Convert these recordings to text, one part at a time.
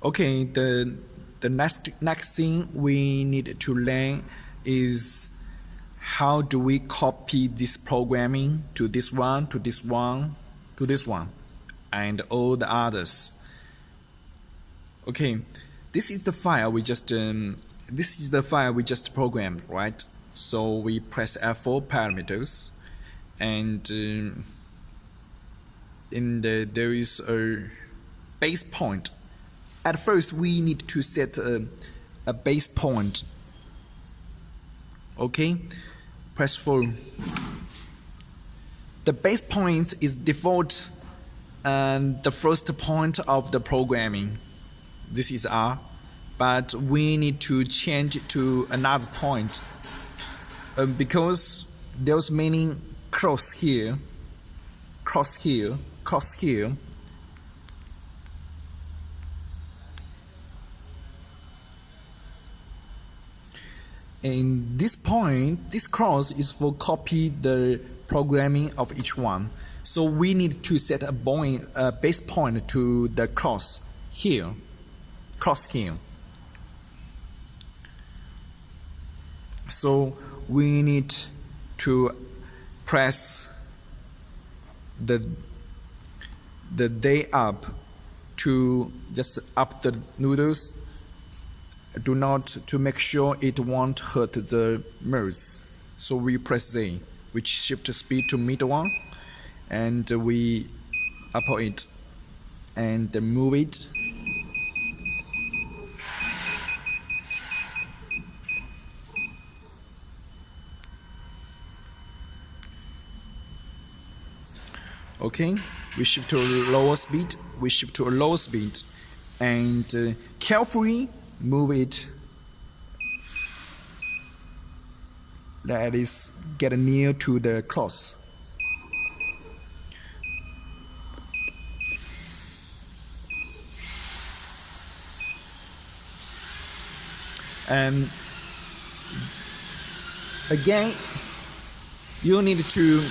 Okay, the next thing we need to learn is how do we copy this programming to this one, to this one, to this one, and all the others. Okay, this is the file we just programmed, right? So we press F4 parameters, and there is a base point. At first, we need to set a base point. Okay, press 4. The base point is default and the first point of the programming. This is R, but we need to change it to another point because there's many cross here. And this point, this cross is for copy the programming of each one. So we need to set a base point to the cross here. So we need to press the day up to just up the noodles. Do not to make sure it won't hurt the mouse. So we press Z, which shift speed to middle one, and we up it and move it. Okay, we shift to a lower speed. And carefully move it. That is get near to the cross. And again, you need to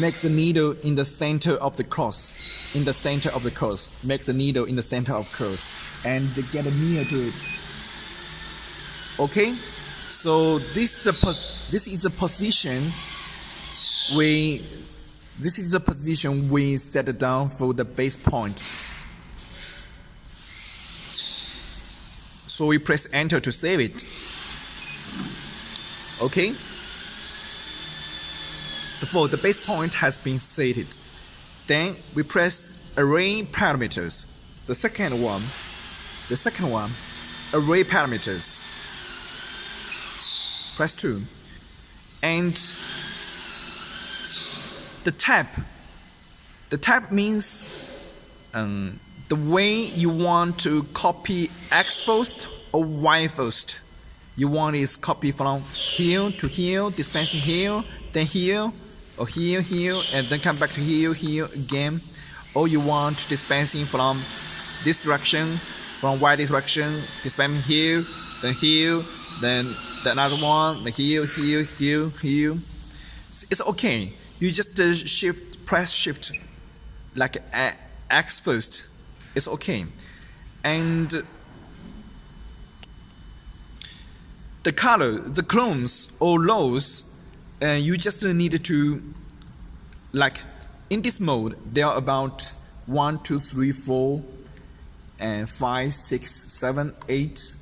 make the needle in the center of the cross. Make the needle in the center of cross and get near to it. Okay, so this is the position we set down for the base point. So we press enter to save it. Okay, so the base point has been set. Then we press array parameters. The second one, array parameters. Press 2. And the tab means the way you want to copy X first or Y first. You want is copy from here to here, dispensing here, then here, or here, and then come back to here again. Or you want dispensing from this direction, from Y direction, dispensing here, then the another one, then here. It's okay. You just press shift like X first. It's okay. And the color, the clones or rows, you just need to, like in this mode, there are about 1, 2, 3, 4, and 5, 6, 7, 8,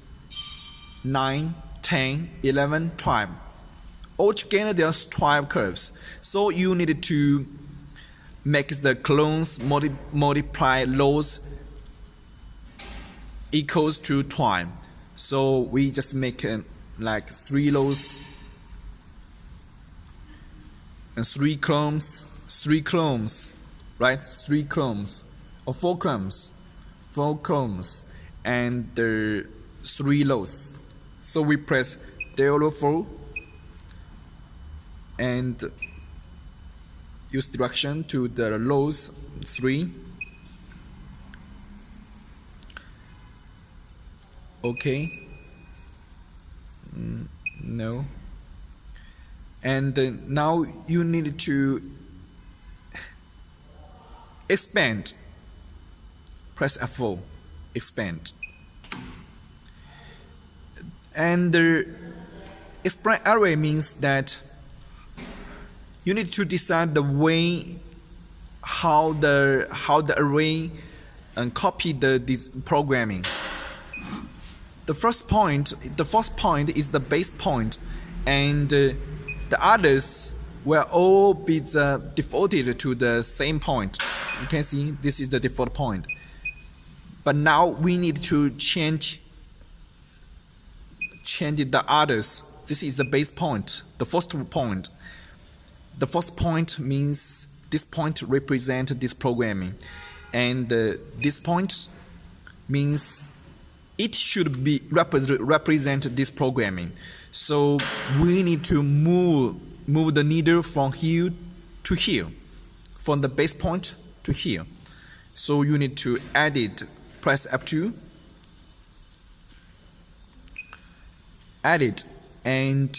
9, 10, 11, 12. Altogether, there's 12 curves. So you need to make the clones multiply rows equals to 12. So we just make like 3 rows and 3 clones, right? 3 clones or 4 clones, and the 3 rows. So we press 0, 4 and use direction to the rows 3. Okay. No. And now you need to expand. Press F4. Expand. And the explain array means that you need to decide the way how the array and copy this programming. The first point is the base point, and the others will all be defaulted to the same point. You can see this is the default point. But now we need to change the others. This is the base point, the first point. The first point means this point represents this programming, and this point means it should be represent this programming. So we need to move the needle from here to here, from the base point to here. So you need to add it. Press F2, add it, and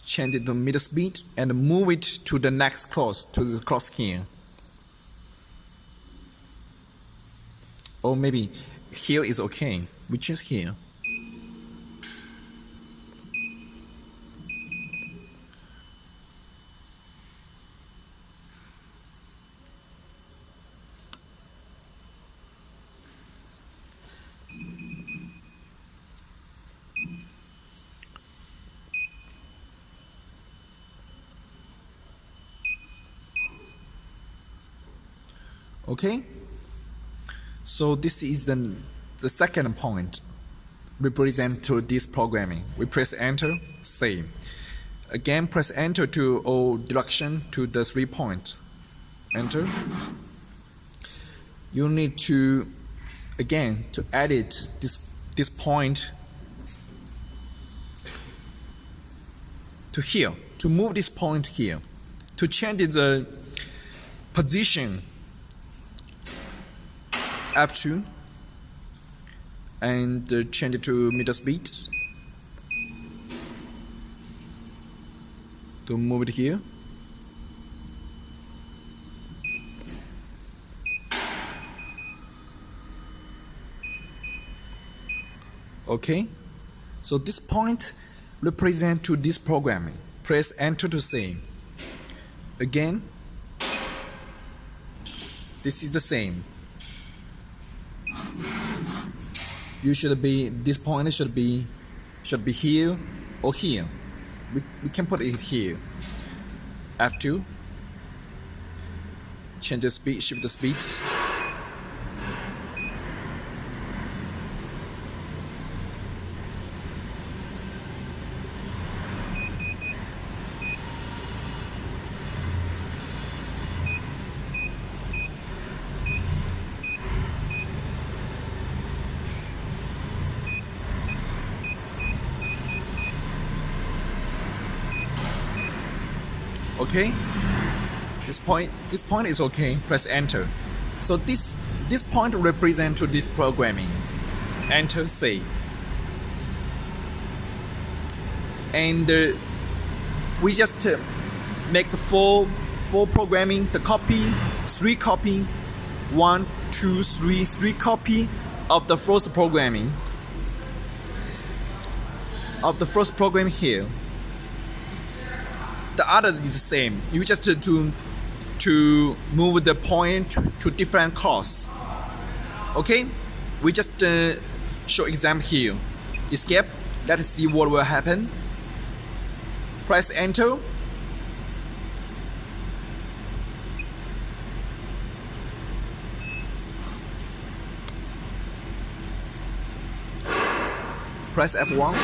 change it to middle speed and move it to the next cross, to the cross here. Or maybe here is okay. We choose here. Okay, so this is the second point represent to this programming. We press enter, save. Again, press enter to all direction to the 3 point. Enter. You need to again to edit this point to here, to move this point here, to change the position. F2 and change it to middle speed to move it here. Okay, so this point represent to this programming. Press enter to save. Again, this is the same. You should be, this point should be here or here. We can put it here. F2. Change the speed, shift the speed. Okay, this point is okay. Press enter. So this point represents to this programming. Enter, save. And we just make the four programming. The copy, 3 copy, 1, 2, 3 copy of the first programming. Of the first program here. The other is the same. You just to move the point to different course. Okay, we just show example here. Escape. Let's see what will happen. Press enter. Press F1.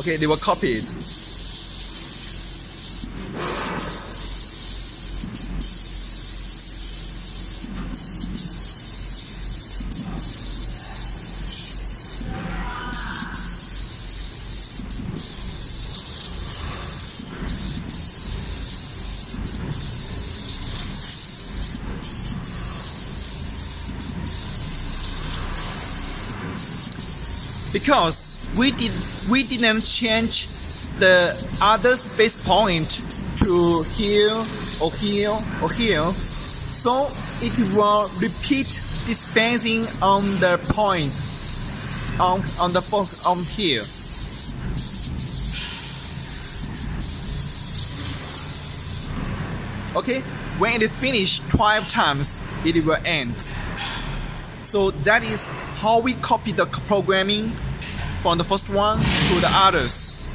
Okay, they were copied. Because we didn't change the other base point to here or here or here, so it will repeat dispensing on the point on the fork on here. Okay, when it finish 12 times, it will end. So that is how we copy the programming from the first one to the others.